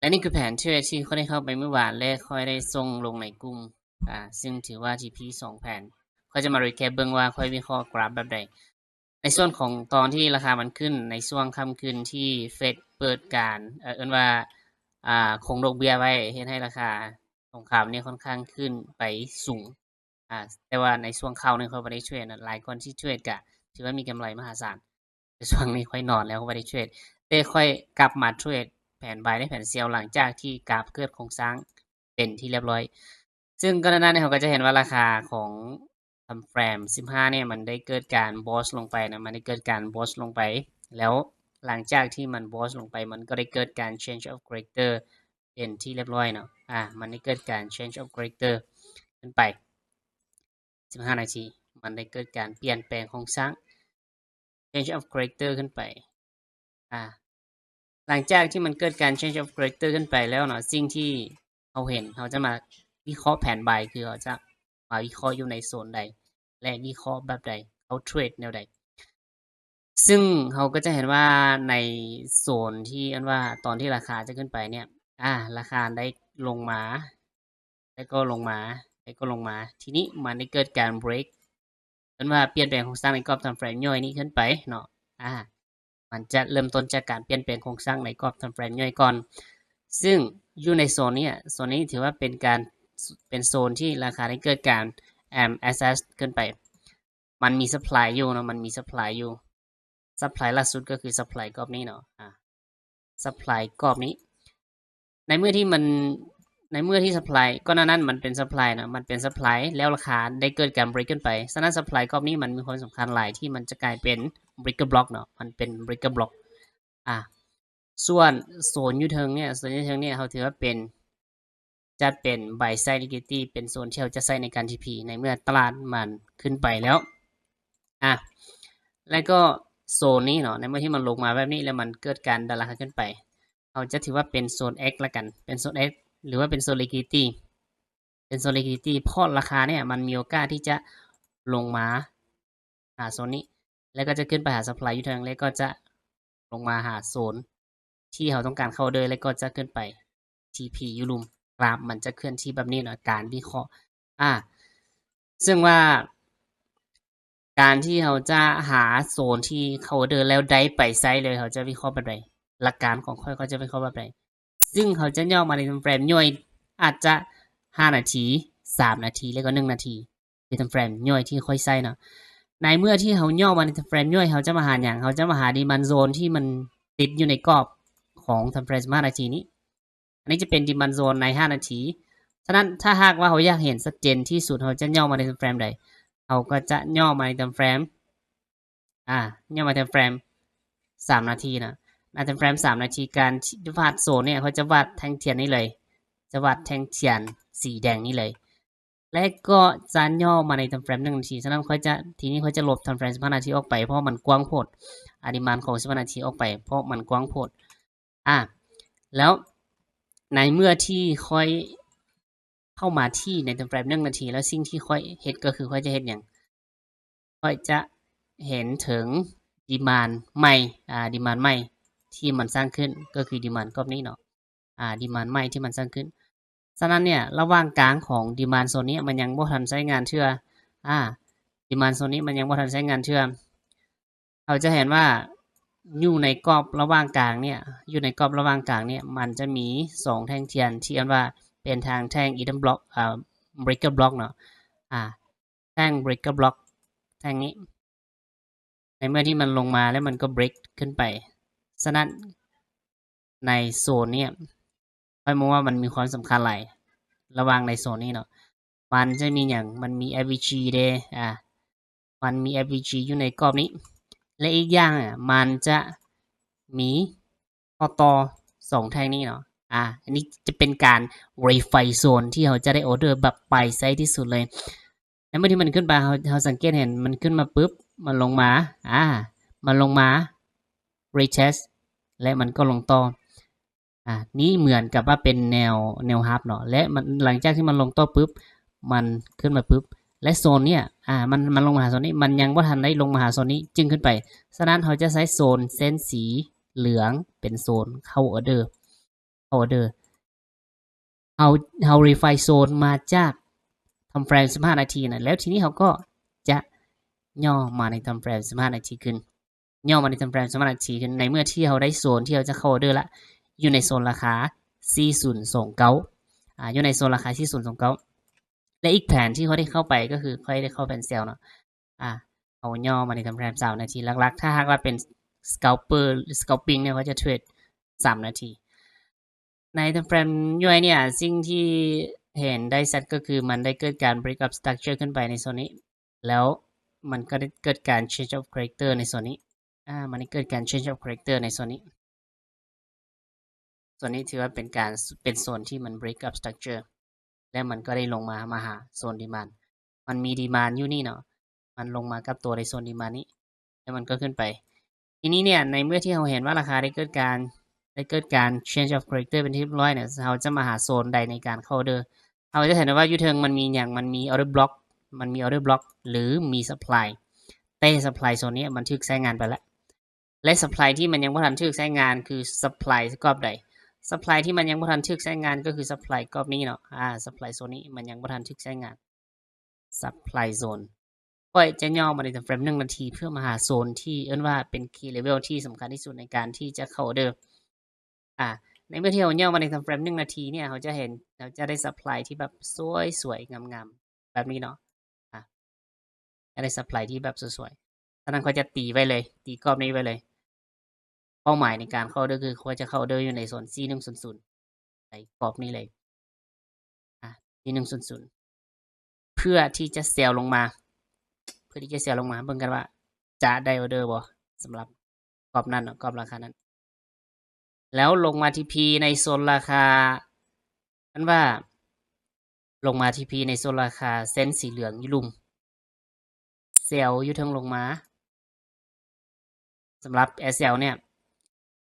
และนี่คือแผนเทรดที่เขาได้เข้าไปเมื่อวานและค่อยได้ส่งลงในกลุ่มซึ่งถือว่า GP 2แผนเขาจะมารีแคปเบิ่งว่าค่อยวิเคราะห์กราฟแบบใดในส่วนของตอนที่ราคามันขึ้นในช่วงค่ำคืนที่เฟดเปิดการว่าคงดอกเบี้ยไว้เฮ็ดให้ราคาทองคำเนี่ยค่อนข้างขึ้นไปสูงแต่ว่าในช่วงเข้าเนี่ยเขาบ่ได้เทรดนะหลายคนที่เทรดก็ถือว่ามีกำไรมหาศาลแต่ช่วงนี้ค่อยนอนแล้วบ่ได้เทรดแต่ค่อยกลับมาเทรดแผน buy และแผน sell หลังจากที่กราฟเกิดโครงสร้างเป็นที่เรียบร้อยซึ่งก่อนหน้านั้นเราก็จะเห็นว่าราคาของทำแฟม15เนี่ยมันได้เกิดการบอสลงไปนะมันได้เกิดการบอสลงไปแล้วหลังจากที่มันบอสลงไปมันก็ได้เกิดการ change of character เป็นที่เรียบร้อยเนาะมันได้เกิดการ change of character ขึ้นไป15นาทีมันได้เกิดการเปลี่ยนแปลงโครงสร้าง change of character ขึ้นไปหลังจากที่มันเกิดการ change of character ขึ้นไปแล้วเนาะสิ่งที่เราเห็นเราจะมาวิเคราะห์แผน buy คือเราจะมาวิเคราะห์อยู่ในโซนใดและวิเคราะห์แบบใดเขาเทรดแนวใดซึ่งเราก็จะเห็นว่าในโซนที่อันว่าตอนที่ราคาจะขึ้นไปเนี่ยราคาได้ลงมาแล้วก็ลงมาแล้วก็ลงมาทีนี้มันได้เกิดการ break อันว่าเปลี่ยนแปลงโครงสร้างในกรอบทำเฟรมย่อยนี้ขึ้นไปเนาะมันจะเริ่มต้นจากการเปลี่ยนแปลงโครงสร้างในกรอบทำเฟรมย่อยก่อนซึ่งอยู่ในโซนนี้ถือว่าเป็นโซนที่ราคาได้เกิดการaccess ขึ้นไปมันมี supply อยู่เนาะมันมี supply อยู่ supply ล่าสุดก็คือ supply กรอบนี้เนาะsupply กรอบนี้ในเมื่อที่ supply ก็นั้นมันเป็น supply นะมันเป็น supply แล้วราคาได้เกิดการ break ขึ้นไปฉะนั้น supply กรอบนี้มันมีความสำคัญหลายที่มันจะกลายเป็น breaker block เนาะมันเป็น breaker block ส่วนโซนยูเทิงเนี่ยเขาถือว่าเป็นจะเป็น buy side liquidity เป็นโซนที่เราจะใช้ในการ TP ในเมื่อตลาดมันขึ้นไปแล้วแล้วก็โซนนี้เนาะในเมื่อที่มันลงมาแบบนี้แล้วมันเกิดการดันราคาขึ้นไปเราจะถือว่าเป็นโซน X ละกันเป็นโซน X หรือว่าเป็นโซน liquidity เป็นโซน liquidity เพราะราคาเนี่ยมันมีโอกาสที่จะลงมาโซนนี้แล้วก็จะขึ้นไปหา supply ยูเทิงแล้วก็จะลงมาหาโซนที่เราต้องการเข้าเดินแล้วก็จะขึ้นไป TP ยูรุมกราฟมันจะเคลื่อนที่แบบนี้เนาะการวิเคราะห์ซึ่งว่าการที่เราจะหาโซนที่เขาเดินแล้วได้ไปไซด์เลยเขาจะวิเคราะห์แบบไหนหลักการของค่อยเขาจะวิเคราะห์แบบไหนซึ่งเขาจะย่อมาในเฟรมย่อยอาจจะ5นาที3นาทีแล้วก็1นาทีเป็นเฟรมย่อยที่ค่อยใส่เนาะในเมื่อที่เขาย่อมาในเฟรมย่อยเขาจะมาหาอย่างเขาจะมาหาดีมันโซนที่มันติดอยู่ในกรอบของเฟรม5นาทีนี้อันนี้จะเป็นดีมันโซนใน5นาทีฉะนั้นถ้าหากว่าเขาอยากเห็นชัดเจนที่สุดเขาจะย่อมาในเฟรมใดเขาก็จะย่อมาในเฟรมย่อมาในเฟรม3นาทีนะในเฟรม3นาทีการวาดโซนเนี่ยเขาจะวาดแท่งเทียนนี้เลยจะวาดแท่งเทียนสีแดงนี้เลยและก็จะย่อมาในเฟรม1นาทีฉะนั้นเขาจะทีนี้เขาจะลบเฟรม15นาทีออกไปเพราะมันกว้างโพดดีมานด์ของ15นาทีออกไปเพราะมันกว้างโพดแล้วในเมื่อที่ค่อยเข้ามาที่ในเฟรม1นาทีแล้วสิ่งที่ค่อยเฮ็ดก็คือค่อยจะเฮ็ดอย่างค่อยจะเห็นถึงดีมานด์ใหม่ดีมานด์ใหม่ที่มันสร้างขึ้นก็คือดีมานด์กรอบนี้เนาะดีมานด์ใหม่ที่มันสร้างขึ้นฉะนั้นเนี่ยระหว่างกลางของดีมานด์โซนนี้มันยังบ่ทันใช้งานเทื่อดีมานด์โซนนี้มันยังบ่ทันใช้งานเทื่อเราจะเห็นว่าอยู่ในกรอบระหว่างกลางเนี่ยมันจะมี2แท่งเทียนที่อันว่าเป็นทางแท่ง Eden Block Breaker Block เนาะแท่ง Breaker Block แท่งนี้ในเมื่อที่มันลงมาแล้วมันก็ break ขึ้นไปฉะนั้นในโซนนี้ค่อยมองว่ามันมีความสำคัญหลายระหว่างในโซนนี้เนาะมันจะมีอย่างมันมี FVG เด้มันมี FVG อยู่ในกรอบนี้และอีกอย่างมันจะมีต่อ2แท่งนี้เนาะอันนี้จะเป็นการ verify zone ที่เราจะได้ออเดอร์แบบไปไซส์ที่สุดเลยแล้วเมื่อที่มันขึ้นไปเราสังเกตเห็นมันขึ้นมาปุ๊บมันลงมามันลงมา retest และมันก็ลงต่อนี่เหมือนกับว่าเป็นแนวฮับเนาะและมันหลังจากที่มันลงต่อปุ๊บมันขึ้นมาปุ๊บและโซนเนี่ยมันลงมาหาโซนนี้มันยังบ่ทันได้ลงมาหาโซนนี้จึงขึ้นไปฉะนั้นเราจะใช้โซนเส้นสีเหลืองเป็นโซนเข้าออเดอร์ เข้าออเดอร์เรา refine zone มาจากทำเฟรม15นาทีนะแล้วทีนี้เราก็จะย่อมาในทำเฟรม15นาทีขึ้นย่อมาในทำเฟรม15นาทีขึ้นในเมื่อที่เราได้โซนที่เราจะเข้าออเดอร์ละอยู่ในโซนราคา4029อยู่ในโซนราคา4029และอีกแผนที่เขาได้เข้าไปก็คือค่อยได้เข้าแผนเซลล์เนาะเอาย่อมาในทำเฟรม3นาทีหลักๆถ้าหากว่าเป็น scalper หรือ scalping เนี่ยเขาจะเทรด3นาทีในทำเฟรมย่อยเนี่ยสิ่งที่เห็นได้ชัดก็คือมันได้เกิดการ break up structure ขึ้นไปในโซนนี้แล้วมันก็ได้เกิดการ change of character ในโซนนี้มันได้เกิดการ change of character ในโซนนี้ส่วนนี้ถือว่าเป็นโซนที่มัน break up structure และมันก็ได้ลงมาหาโซน demand มันมี demand อยู่นี่เนาะมันลงมากับตัวในโซน demand นี้แล้วมันก็ขึ้นไปทีนี้เนี่ยในเมื่อที่เราเห็นว่าราคาได้เกิดการ change of character เป็นที่เรียบร้อยเนี่ยเราจะมาหาโซนใดในการเข้าเดอร์เราจะเห็นว่ายูเทิงมันมีอย่างมันมี order block หรือมี supply แต่ supply โซนนี้มันถูกใช้งานไปแล้วและ supply ที่มันยังไม่ทันถูกใช้งานคือ supply กรอบใด supply ที่มันยังไม่ทันถูกใช้งานก็คือ supply กรอบนี้เนาะsupply โซนนี้มันยังไม่ทันถูกใช้งาน supply zone ก็จะย่อมาในเฟรม1นาทีเพื่อมาหาโซนที่เอิ้นว่าเป็น key level ที่สำคัญที่สุดในการที่จะเข้าเดอร์ในเมื่อที่เราย่อมาในเฟรม1นาทีเนี่ยเราจะได้ supply ที่แบบสวยๆงามๆแบบนี้เนาะจะได้ supply ที่แบบสวยๆฉะนั้นเขาจะตีไว้เลยตีกรอบนี้ไว้เลยเป้าหมายในการเข้าเดอร์คือเขาจะเข้าเดอร์อยู่ในโซน C100 ในกรอบนี้เลยC100 เพื่อที่จะเซลลงมาเบิ่งกันว่าจะได้ออเดอร์บ่สำหรับกรอบนั้นกรอบราคานั้นแล้วลงมาที่ P ในโซนราคาอันว่าลงมาที่ P ในโซนราคาเส้นสีเหลืองอยู่ลุ่มเซลล์อยู่เทิงลงมาสำหรับ SL เนี่ย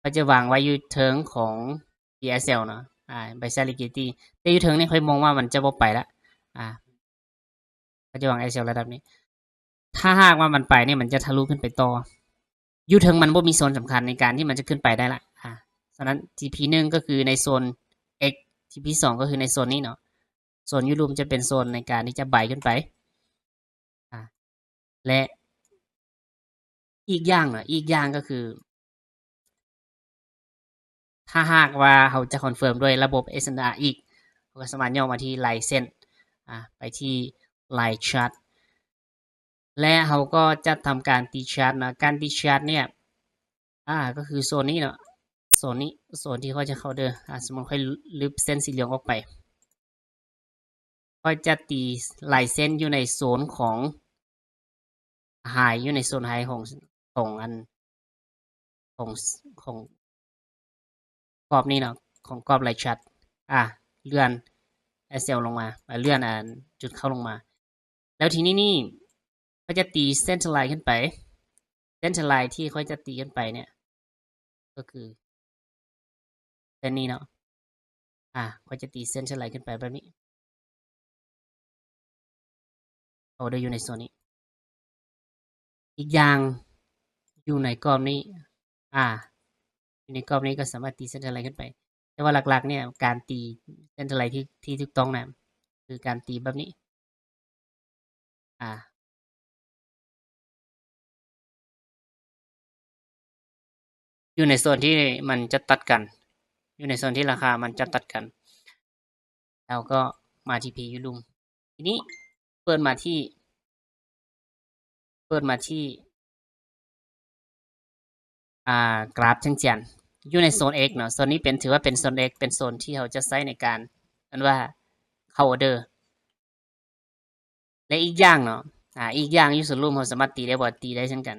ก็จะวางไว้อยู่เทิงของ PSL เนาะBasic Liquidity แต่อยู่เทิงนี่ค่อยมองว่ามันจะบ่ไปแล้วก็จะวาง SL ระดับนี้ถ้าหากว่ามันไปเนี่ยมันจะทะลุขึ้นไปต่ออยู่เทิงมันบ่มีโซนสำคัญในการที่มันจะขึ้นไปได้ละฉะนั้น TP1 ก็คือในโซน X TP2 ก็คือในโซนนี้เนาะโซนยุโรปจะเป็นโซนในการที่จะไบขึ้นไปและอีกอย่างก็คือถ้าหากว่าเขาจะคอนเฟิร์มด้วยระบบ SNR อีกก็สามารถย่อมาที่ไลน์เส้นไปที่ไลน์ชาร์ตและเขาก็จะทำการตีชาร์ตนะการตีชาร์ตเนี่ยก็คือโซนนี้เนาะโซนที่เขาจะเข้าเดอสมมติค่อยลึบเส้นสีเหลืองออกไปก็จะตีลายเส้นอยู่ในโซนของไฮอยู่ในโซนไฮของอันของกรอบนี้เนาะของกรอบลายชัดเลื่อน SL ลงมาเลื่อนจุดเข้าลงมาแล้วทีนี้นี่ก็จะตีเส้นไลน์ขึ้นไปเส้นไลน์ที่เขาจะตีขึ้นไปเนี่ยก็คือเส้นนี้เนาะก็จะตีเส้นไลน์ขึ้นไปแบบนี้เอาได้อยู่ในโซนนี้อีกอย่างอยู่ในกรอบนี้อยู่ในกรอบนี้ก็สามารถตีเส้นไลน์ขึ้นไปแต่ว่าหลักๆเนี่ยการตีเส้นไลน์ที่ถูกต้องนะคือการตีแบบนี้อยู่ในโซนที่มันจะตัดกันอยู่ในโซนที่ราคามันจะตัดกันแล้วก็มาที่ P ยูลุมทีนี้เปิดมาที่กราฟเชิงเจียนอยู่ในโซน X เนาะโซนนี้ถือว่าเป็นโซน X เป็นโซนที่เราจะใช้ในการนั้นว่าเข้าออเดอร์และอีกอย่างเนาะอีกอย่างอยู่ส่วนรวมเราสามารถตีได้บ่ตีได้เช่นกัน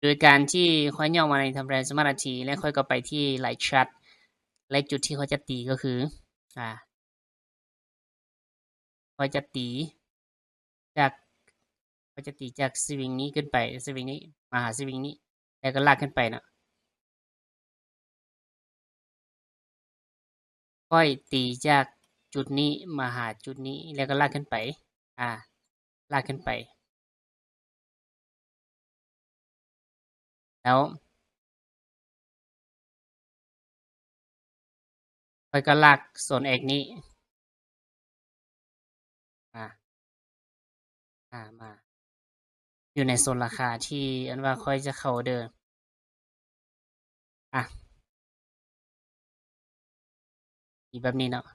โดยการที่ค่อยย่อมาในทำแรงสมาร์ททีและค่อยก็ไปที่ไลท์ชาร์ตและจุดที่เขาจะตีก็คือเขาจะตีจากสวิงนี้ขึ้นไปสวิงนี้มาหาสวิงนี้แล้วก็ลากขึ้นไปนะค่อยตีจากจุดนี้มาหาจุดนี้แล้วก็ลากขึ้นไปลากขึ้นไปแล้ว อยก็ลากโซน X นี้มาอยู่ในโซนราคาที่อันว่าค่อยจะเข้าเด้ออีแบบนี้เนาะ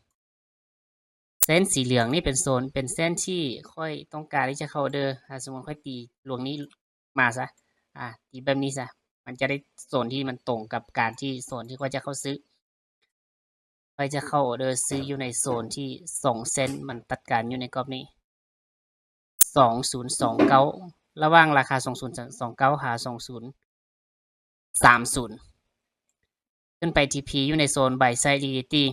เส้นสีเหลืองนี่เป็นโซนเป็นเส้นที่ค่อยต้องการที่จะเข้าเด้อสมมุติค่อยตีหลวงนี้มาซะตีแบบนี้ซะมันจะได้โซนที่มันตรงกับการที่โซนที่ค่อยจะเข้าซื้อค่อยจะเข้าเด้อซื้ออยู่ในโซนที่2เส้นมันตัดกันอยู่ในกรอบนี้2029ระหว่างราคา2029หา2030ขึ้นไป TP อยู่ในโซน buy side liquidity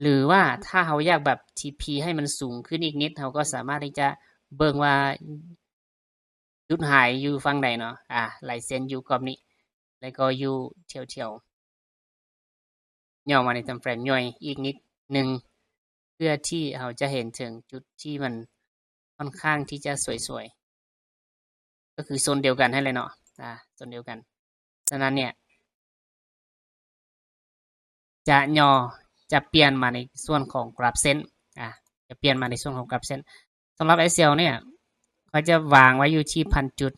หรือว่าถ้าเราอยากแบบ TP ให้มันสูงขึ้นอีกนิดเราก็สามารถที่จะเบิ่งว่าจุดหายอยู่ฝั่งใดเนาะลายเส้นอยู่กรอบนี้แล้วก็อยู่แถวๆย่อมาใน time frame ย่อยอีกนิดนึงเพื่อที่เราจะเห็นถึงจุดที่มันค่อนข้างที่จะสวยๆก็คือโซนเดียวกันให้เลยเนาะโซนเดียวกันฉะนั้นเนี่ยจะเปลี่ยนมาในส่วนของกราฟเส้นจะเปลี่ยนมาในส่วนของกราฟเส้นสำหรับ Excel เนี่ยเขาจะวางไว้อยู่ที่ 1,000 จุด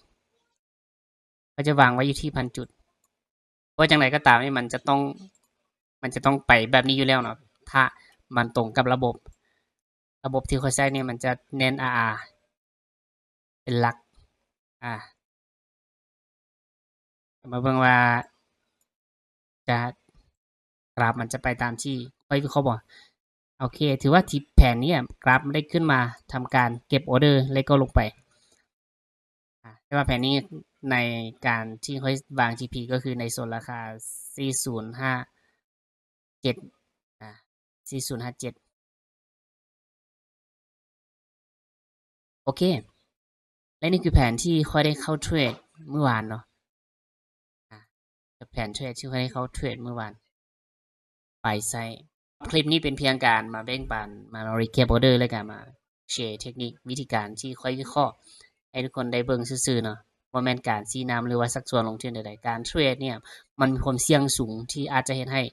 เขาจะวางไว้อยู่ที่ 1,000 จุดเพราะจังไรก็ตามนี่มันจะต้องไปแบบนี้อยู่แล้วเนาะถ้ามันตรงกับระบบที่เขาใช้เนี่ยมันจะเน้น RR เป็นหลักมาเบิ่งว่าจะกราฟมันจะไปตามที่ค่อยวิเคราะห์บ่โอเคถือว่าที่แผนนี้กราฟได้ขึ้นมาทำการเก็บออเดอร์แล้วก็ลงไปแต่ว่าแผนนี้ในการที่ค่อยวาง GP ก็คือในโซนราคา4057 4057โอเคและนี่คือแผนที่ค่อยได้เข้าเทรดเมื่อวานเนาะแผนเทรดที่ค่อยได้เข้าเทรดเมื่อวานไปไซคลิปนี้เป็นเพียงการมาแบ่งปันมารีแคปออเดอร์และการมาแชร์เทคนิควิธีการที่ค่อยวิเคราะห์ให้ทุกคนได้เบิ่งซื่อๆเนาะบ่แม่นการชี้นำหรือว่าสักส่วนลงทุนใดๆการเทรดเนี่ยมันมีความเสี่ยงสูงที่อาจจะเฮ็ดให้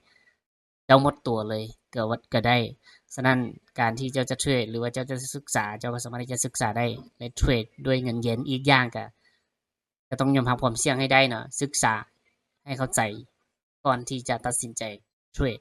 เจ้าหมดตัวเลยก็ได้ฉะนั้นการที่เจ้าจะเทรดหรือว่าเจ้าจะศึกษาเจ้าก็สามารถที่จะศึกษาได้และเทรดด้วยเงินเย็นอีกอย่างก็ต้องยอมรับความเสี่ยงให้ได้เนาะศึกษาให้เข้าใจก่อนที่จะตัดสินใจเทรด